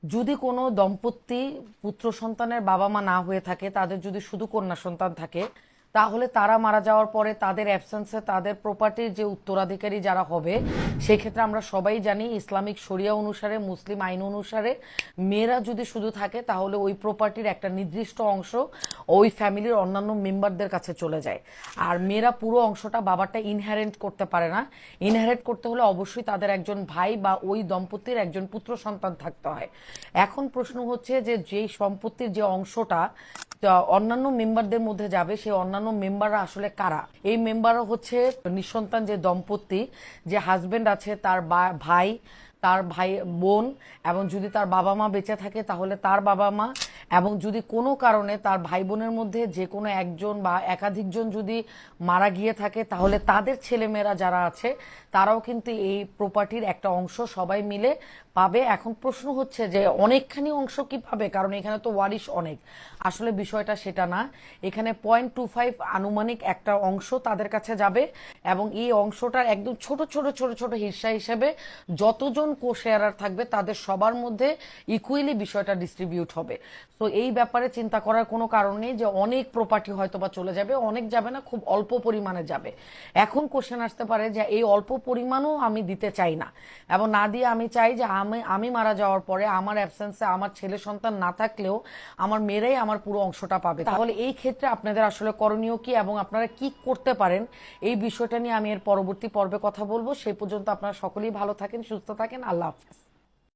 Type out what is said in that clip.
যদি কোনো দম্পতি পুত্র সন্তানের বাবা মা না হয়ে থাকে, তাদের যদি শুধু কন্যা সন্তান থাকে, তাহলে তারা মারা যাওয়ার পরে তাদের অ্যাবসেন্সে তাদের প্রপার্টির যে উত্তরাধিকারী যারা হবে, সেই ক্ষেত্রে আমরা সবাই জানি ইসলামিক শরিয়া অনুসারে, মুসলিম আইন অনুসারে মেয়েরা যদি শুধু থাকে তাহলে ওই প্রপার্টির একটা নির্দিষ্ট অংশ ওই ফ্যামিলির অন্যান্য মেম্বারদের কাছে চলে যায়। আর মেয়েরা পুরো অংশটা বাবারটা ইনহেরিট করতে পারে না। ইনহেরিট করতে হলে অবশ্যই তাদের একজন ভাই বা ওই দম্পতির একজন পুত্র সন্তান থাকতে হয়। এখন প্রশ্ন হচ্ছে যে যেই সম্পত্তির যে অংশটা অন্যান্য মেম্বারদের মধ্যে যাবে, সেই অন্যান্য মেম্বাররা আসলে কারা? এই মেম্বাররা হচ্ছে নিঃসন্তান যে দম্পতি, যে হাজবেন্ড আছে, তার ভাই, তার ভাই বোন, এবং যদি তার বাবা মা বেঁচে থাকে তাহলে তার বাবা মা, এবং যদি কোনো কারণে তার ভাই বোনের মধ্যে যে কোনো একজন বা একাধিকজন যদি মারা গিয়ে থাকে তাহলে তাদের ছেলেমেয়েরা যারা আছে তারাও কিন্তু এই প্রপার্টির একটা অংশ সবাই মিলে পাবে। এখন প্রশ্ন হচ্ছে যে অনেকখানি অংশ কি পাবে, কারণ এখানে তো ওয়ারিশ অনেক। আসলে বিষয়টা সেটা না। এখানে 0.25 আনুমানিক একটা অংশ তাদের কাছে যাবে, এবং এই অংশটার একদম ছোট ছোট ছোট ছোট হিস্সা হিসেবে যতজন কো শেয়ারার থাকবে তাদের সবার মধ্যে ইকুয়ালি বিষয়টা ডিস্ট্রিবিউট হবে। তো এই ব্যাপারে চিন্তা করার কোনো কারণ নেই যে অনেক প্রপার্টি হয়তো বা চলে যাবে, অনেক যাবে না, খুব অল্প পরিমাণে যাবে। এখন কোশ্চেন আসতে পারে যে এই অল্প পরিমাণও আমি দিতে চাই না, এবং না দিয়ে আমি চাই যে আমি আমি মারা যাওয়ার পরে আমার অ্যাবসেন্সে আমার ছেলে সন্তান না থাকলেও আমার মেয়েরাই আমার পুরো অংশটা পাবে। তাহলে এই ক্ষেত্রে আপনাদের আসলে করণীয় কি এবং আপনারা কি করতে পারেন, এই বিষয়টা নিয়ে আমি এর পরবর্তী পর্বে কথা বলবো। সেই পর্যন্ত আপনারা সকলেই ভালো থাকেন, সুস্থ থাকেন। আল্লাহ হাফেজ।